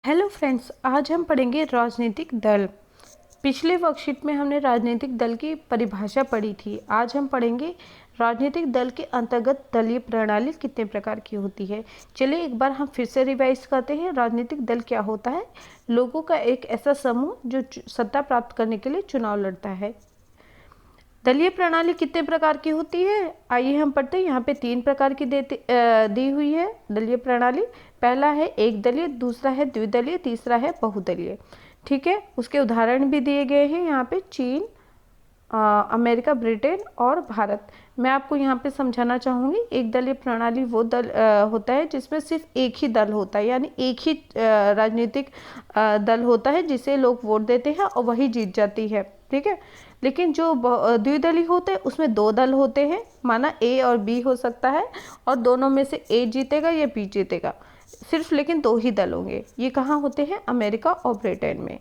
Hello friends, आज हम पढ़ेंगे राजनीतिक दल। पिछले वर्कशीट में हमने राजनीतिक दल की परिभाषा पढ़ी थी। आज हम पढ़ेंगे राजनीतिक दल के अंतर्गत दलीय प्रणाली कितने प्रकार की होती है। चलिए एक बार हम फिर से रिवाइज करते हैं। राजनीतिक दल क्या होता है? लोगों का एक ऐसा समूह जो सत्ता प्राप्त करने के लिए चुनाव लड़ता है। दलीय प्रणाली कितने प्रकार की होती है, आइए हम पढ़ते हैं। यहाँ पे 3 प्रकार की दी हुई है दलीय प्रणाली। पहला है एक दलीय, दूसरा है द्विदलीय, तीसरा है बहुदलीय। ठीक है, उसके उदाहरण भी दिए गए हैं यहाँ पे। चीन, अमेरिका, ब्रिटेन और भारत। मैं आपको यहाँ पे समझाना चाहूँगी, एक दलीय प्रणाली वो दल होता है जिसमें सिर्फ एक ही दल होता है, यानी एक ही राजनीतिक दल होता है जिसे लोग वोट देते हैं और वही जीत जाती है। ठीक है, लेकिन जो द्विदलीय होते हैं उसमें 2 दल होते हैं, माना ए और बी हो सकता है, और दोनों में से ए जीतेगा या बी जीतेगा, सिर्फ लेकिन 2 ही दल होंगे। ये कहाँ होते हैं? अमेरिका और ब्रिटेन में।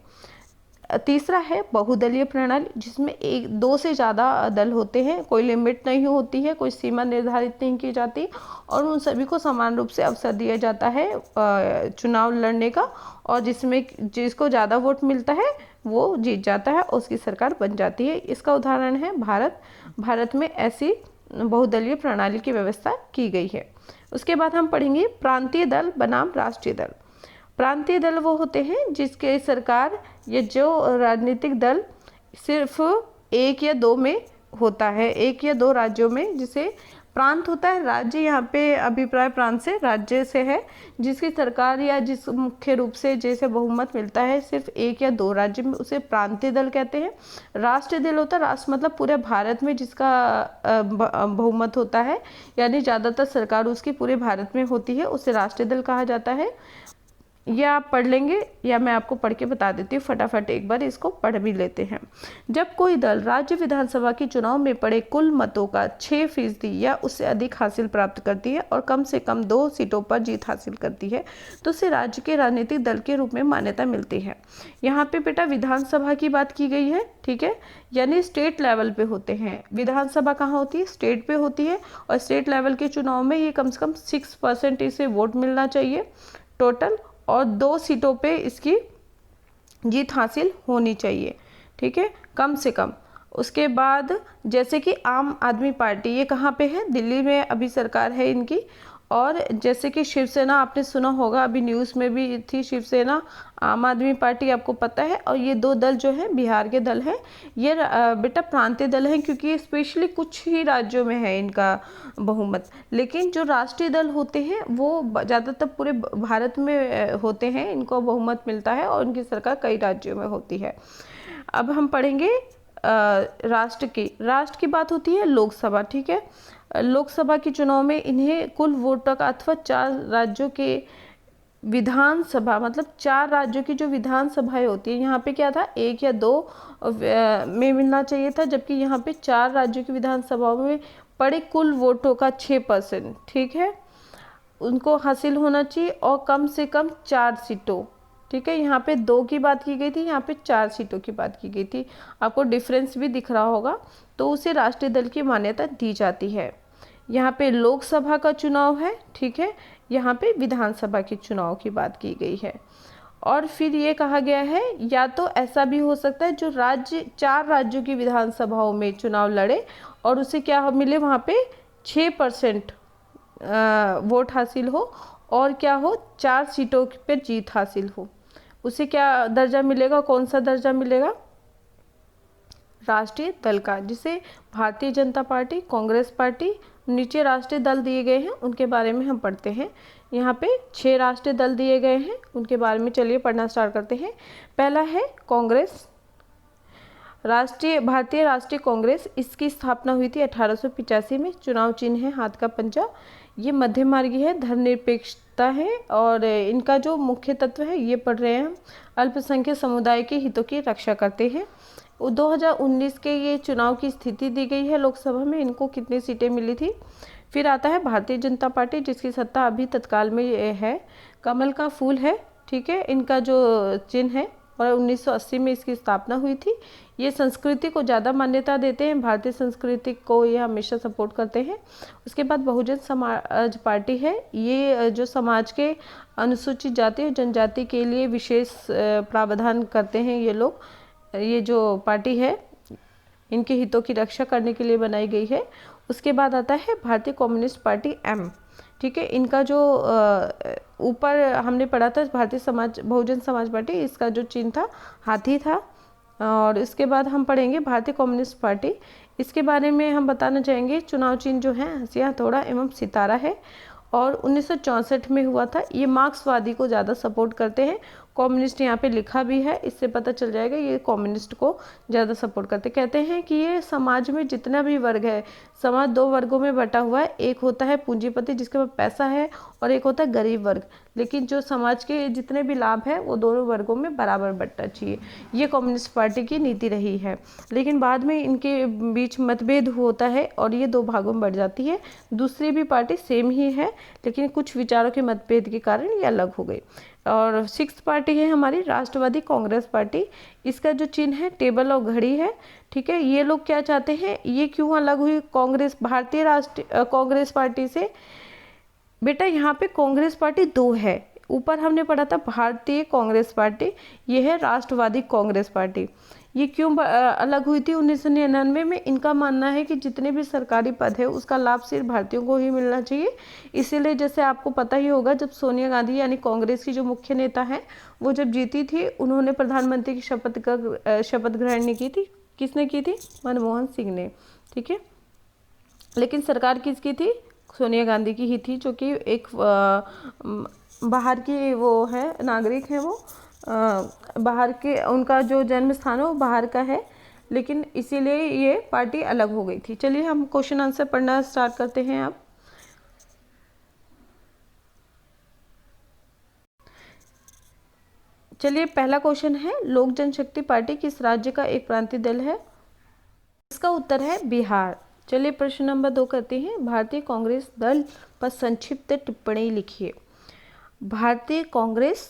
तीसरा है बहुदलीय प्रणाली, जिसमें 2 से ज़्यादा दल होते हैं, कोई लिमिट नहीं होती है, कोई सीमा निर्धारित नहीं की जाती, और उन सभी को समान रूप से अवसर दिया जाता है चुनाव लड़ने का, और जिसमें जिसको ज़्यादा वोट मिलता है वो जीत जाता है, उसकी सरकार बन जाती है। इसका उदाहरण है भारत। भारत में ऐसी बहुदलीय प्रणाली की व्यवस्था की गई है। उसके बाद हम पढ़ेंगे प्रांतीय दल बनाम राष्ट्रीय दल। प्रांतीय दल वो होते हैं जिसके सरकार या जो राजनीतिक दल सिर्फ 1 या 2 में होता है, 1 या 2 राज्यों में, जिसे प्रांत होता है। राज्य यहाँ पे अभिप्राय प्रांत से, राज्य से है, जिसकी सरकार या जिस मुख्य रूप से जैसे बहुमत मिलता है सिर्फ 1 या 2 राज्य में, उसे प्रांतीय दल कहते हैं। राष्ट्रीय दल होता है, राष्ट्र मतलब पूरे भारत में जिसका बहुमत होता है, यानी ज़्यादातर सरकार उसकी पूरे भारत में होती है, उसे राष्ट्रीय दल कहा जाता है। या आप पढ़ लेंगे या मैं आपको पढ़ के बता देती हूँ, फटाफट एक बार इसको पढ़ भी लेते हैं। जब कोई दल राज्य विधानसभा के चुनाव में पड़े कुल मतों का 6% या उससे अधिक हासिल प्राप्त करती है और कम से कम 2 सीटों पर जीत हासिल करती है, तो उसे राज्य के राजनीतिक दल के रूप में मान्यता मिलती है। यहाँ पे बेटा विधानसभा की बात की गई है, ठीक है, यानी स्टेट लेवल पे होते हैं। विधानसभा कहाँ होती है? स्टेट पे होती है, और स्टेट लेवल के चुनाव में ये कम से कम 6% इसे वोट मिलना चाहिए टोटल, और 2 सीटों पे इसकी जीत हासिल होनी चाहिए। ठीक है, कम से कम। उसके बाद जैसे कि आम आदमी पार्टी, ये कहाँ पे है? दिल्ली में अभी सरकार है इनकी। और जैसे कि शिवसेना, आपने सुना होगा, अभी न्यूज़ में भी थी शिवसेना, आम आदमी पार्टी, आपको पता है। और ये 2 दल जो है बिहार के दल हैं, ये बेटा प्रांतीय दल हैं, क्योंकि स्पेशली कुछ ही राज्यों में है इनका बहुमत। लेकिन जो राष्ट्रीय दल होते हैं वो ज़्यादातर पूरे भारत में होते हैं, इनको बहुमत मिलता है और इनकी सरकार कई राज्यों में होती है। अब हम पढ़ेंगे राष्ट्र की बात होती है लोकसभा। ठीक है, लोकसभा के चुनाव में इन्हें कुल वोटों का अथवा 4 राज्यों के विधानसभा, मतलब 4 राज्यों की जो विधानसभाएं होती है, यहाँ पे क्या था, 1 या 2 में मिलना चाहिए था, जबकि यहाँ पे 4 राज्यों की विधानसभाओं में पड़े कुल वोटों का 6%, ठीक है, उनको हासिल होना चाहिए, और कम से कम 4 सीटों। ठीक है, यहाँ पे 2 की बात की गई थी, यहाँ पे 4 सीटों की बात की गई थी, आपको डिफरेंस भी दिख रहा होगा, तो उसे राष्ट्रीय दल की मान्यता दी जाती है। यहाँ पे लोकसभा का चुनाव है, ठीक है, यहाँ पे विधानसभा के चुनाव की बात की गई है। और फिर ये कहा गया है, या तो ऐसा भी हो सकता है जो राज्य 4 राज्यों की विधानसभाओं में चुनाव लड़े और उसे क्या मिले, वहाँ पे 6% वोट हासिल हो, और क्या हो, 4 सीटों पे जीत हासिल हो, उसे क्या दर्जा मिलेगा? कौन सा दर्जा मिलेगा? राष्ट्रीय दल का, जिसे भारतीय जनता पार्टी, कांग्रेस पार्टी, नीचे राष्ट्रीय दल दिए गए हैं उनके बारे में हम पढ़ते हैं। यहाँ पे 6 राष्ट्रीय दल दिए गए हैं, उनके बारे में चलिए पढ़ना स्टार्ट करते हैं। पहला है कांग्रेस, भारतीय राष्ट्रीय कांग्रेस। इसकी स्थापना हुई थी 1885 में। चुनाव चिन्ह है हाथ का पंजा। ये मध्य मार्गी है, धर्मनिरपेक्षता है, और इनका जो मुख्य तत्व है ये पढ़ रहे हैं हम, अल्पसंख्यक समुदाय के हितों की रक्षा करते हैं। 2019 के ये चुनाव की स्थिति दी गई है लोकसभा में, इनको कितनी सीटें मिली थी। फिर आता है भारतीय जनता पार्टी, जिसकी सत्ता अभी तत्काल में है, कमल का फूल है, ठीक है, इनका जो चिन्ह है और 1980 में इसकी स्थापना हुई थी। ये संस्कृति को ज़्यादा मान्यता देते हैं, भारतीय संस्कृति को ये हमेशा सपोर्ट करते हैं। उसके बाद बहुजन समाज पार्टी है, ये जो समाज के अनुसूचित जाति और जनजाति के लिए विशेष प्रावधान करते हैं ये लोग। ये जो पार्टी है इनके हितों की रक्षा करने के लिए बनाई गई है। उसके बाद आता है भारतीय कम्युनिस्ट पार्टी एम, ठीक है। इनका जो ऊपर हमने पढ़ा था भारतीय समाज बहुजन समाज पार्टी, इसका जो चिन्ह था हाथी था। और इसके बाद हम पढ़ेंगे भारतीय कम्युनिस्ट पार्टी। इसके बारे में हम बताना चाहेंगे चुनाव चिन्ह जो है हंसिया, हथौड़ा एवं सितारा है और 1964 में हुआ था। ये मार्क्सवादी को ज़्यादा सपोर्ट करते हैं। कम्युनिस्ट यहाँ पे लिखा भी है, इससे पता चल जाएगा ये कम्युनिस्ट को ज़्यादा सपोर्ट करते। कहते हैं कि ये समाज में जितना भी वर्ग है, समाज दो वर्गों में बटा हुआ है। एक होता है पूंजीपति जिसके पास पैसा है और एक होता है गरीब वर्ग। लेकिन जो समाज के जितने भी लाभ है वो दोनों वर्गों में बराबर बंटना चाहिए। ये कम्युनिस्ट पार्टी की नीति रही है। लेकिन बाद में इनके बीच मतभेद होता है और ये दो भागों में बढ़ जाती है। दूसरी भी पार्टी सेम ही है लेकिन कुछ विचारों के मतभेद के कारण ये अलग हो गई। और सिक्स्थ पार्टी है हमारी राष्ट्रवादी कांग्रेस पार्टी। इसका जो चिन्ह है टेबल और घड़ी है, ठीक है। ये लोग क्या चाहते हैं, ये क्यों अलग हुई कांग्रेस भारतीय राष्ट्रीय कांग्रेस पार्टी से? बेटा यहाँ पे कांग्रेस पार्टी दो है। ऊपर हमने पढ़ा था भारतीय कांग्रेस पार्टी, ये है राष्ट्रवादी कांग्रेस पार्टी। ये क्यों अलग हुई थी 1999 में? इनका मानना है कि जितने भी सरकारी पद है उसका लाभ सिर्फ भारतीयों को ही मिलना चाहिए। इसीलिए जैसे आपको पता ही होगा जब सोनिया गांधी यानी कांग्रेस की जो मुख्य नेता है वो जब जीती थी, उन्होंने प्रधानमंत्री की शपथ ग्रहण नहीं की थी। किसने की थी? मनमोहन सिंह ने, ठीक है। लेकिन सरकार किसकी थी? सोनिया गांधी की ही थी, जो कि एक बाहर की वो है, नागरिक है वो। बाहर के उनका जो जन्म स्थान है वो बाहर का है, लेकिन इसीलिए ये पार्टी अलग हो गई थी। चलिए हम क्वेश्चन आंसर पढ़ना स्टार्ट करते हैं अब। चलिए पहला क्वेश्चन है, लोक जनशक्ति पार्टी किस राज्य का एक प्रांतीय दल है? इसका उत्तर है बिहार। चलिए प्रश्न नंबर 2 करते हैं, भारतीय कांग्रेस दल पर संक्षिप्त टिप्पणी लिखिए। भारतीय कांग्रेस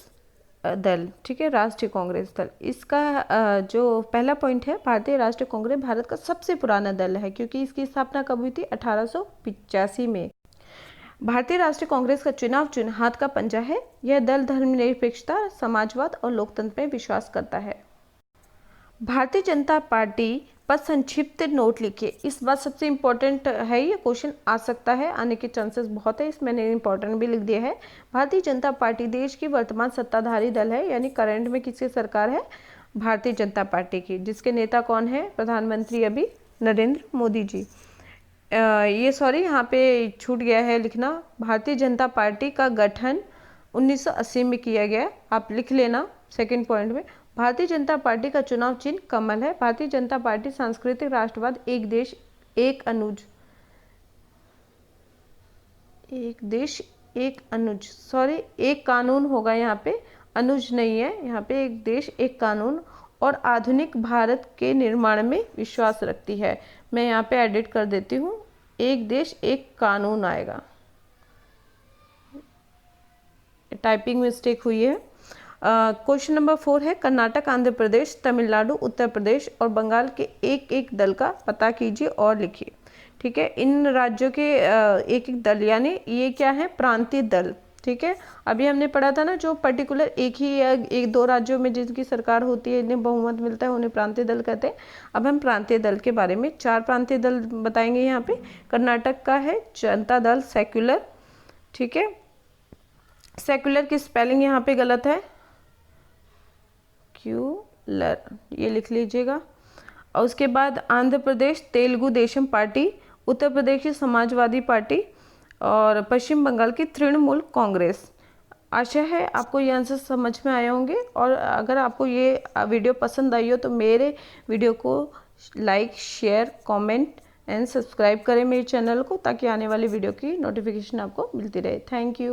दल, ठीक है, राष्ट्रीय कांग्रेस दल। इसका जो पहला पॉइंट है, भारतीय राष्ट्रीय कांग्रेस भारत का सबसे पुराना दल है क्योंकि इसकी स्थापना कब हुई थी? 1885 में। भारतीय राष्ट्रीय कांग्रेस का चुनाव चिन्ह हाथ का पंजा है। यह दल धर्मनिरपेक्षता, समाजवाद और लोकतंत्र में विश्वास करता है। भारतीय जनता पार्टी पर संक्षिप्त नोट लिखिए। इस बात सबसे इम्पोर्टेंट है, ये क्वेश्चन आ सकता है, आने के चांसेस बहुत है। इसमें मैंने इम्पोर्टेंट भी लिख दिया है। भारतीय जनता पार्टी देश की वर्तमान सत्ताधारी दल है, यानी करंट में किसकी सरकार है? भारतीय जनता पार्टी की, जिसके नेता कौन है? प्रधानमंत्री अभी नरेंद्र मोदी जी। ये सॉरी यहाँ पे छूट गया है लिखना। भारतीय जनता पार्टी का गठन 1980 में किया गया, आप लिख लेना सेकेंड पॉइंट में। भारतीय जनता पार्टी का चुनाव चिन्ह कमल है। भारतीय जनता पार्टी सांस्कृतिक राष्ट्रवाद, एक देश एक अनुज, एक देश एक अनुज, सॉरी एक कानून होगा यहाँ पे, अनुज नहीं है यहाँ पे, एक देश एक कानून और आधुनिक भारत के निर्माण में विश्वास रखती है। मैं यहाँ पे एडिट कर देती हूँ, एक देश एक कानून आएगा, टाइपिंग मिस्टेक हुई है। क्वेश्चन नंबर 4 है, कर्नाटक, आंध्र प्रदेश, तमिलनाडु, उत्तर प्रदेश और बंगाल के एक एक दल का पता कीजिए और लिखिए। ठीक है, इन राज्यों के एक एक दल, यानी ये क्या है? प्रांतीय दल। ठीक है, अभी हमने पढ़ा था ना, जो पर्टिकुलर एक ही या एक दो राज्यों में जिनकी सरकार होती है, इन्हें बहुमत मिलता है, उन्हें प्रांतीय दल कहते हैं। अब हम प्रांतीय दल के बारे में 4 प्रांतीय दल बताएंगे यहाँ पे। कर्नाटक का है जनता दल सेक्युलर, ठीक है, सेक्युलर की स्पेलिंग यहाँ पे गलत है, क्यूलर, ये लिख लीजिएगा। और उसके बाद आंध्र प्रदेश तेलुगु देशम पार्टी, उत्तर प्रदेश की समाजवादी पार्टी और पश्चिम बंगाल की तृणमूल कांग्रेस। आशा है आपको ये आंसर समझ में आए होंगे, और अगर आपको ये वीडियो पसंद आई हो तो मेरे वीडियो को like, share, comment and subscribe करें मेरे चैनल को, ताकि आने वाली वीडियो की नोटिफिकेशन आपको मिलती रहे। Thank you.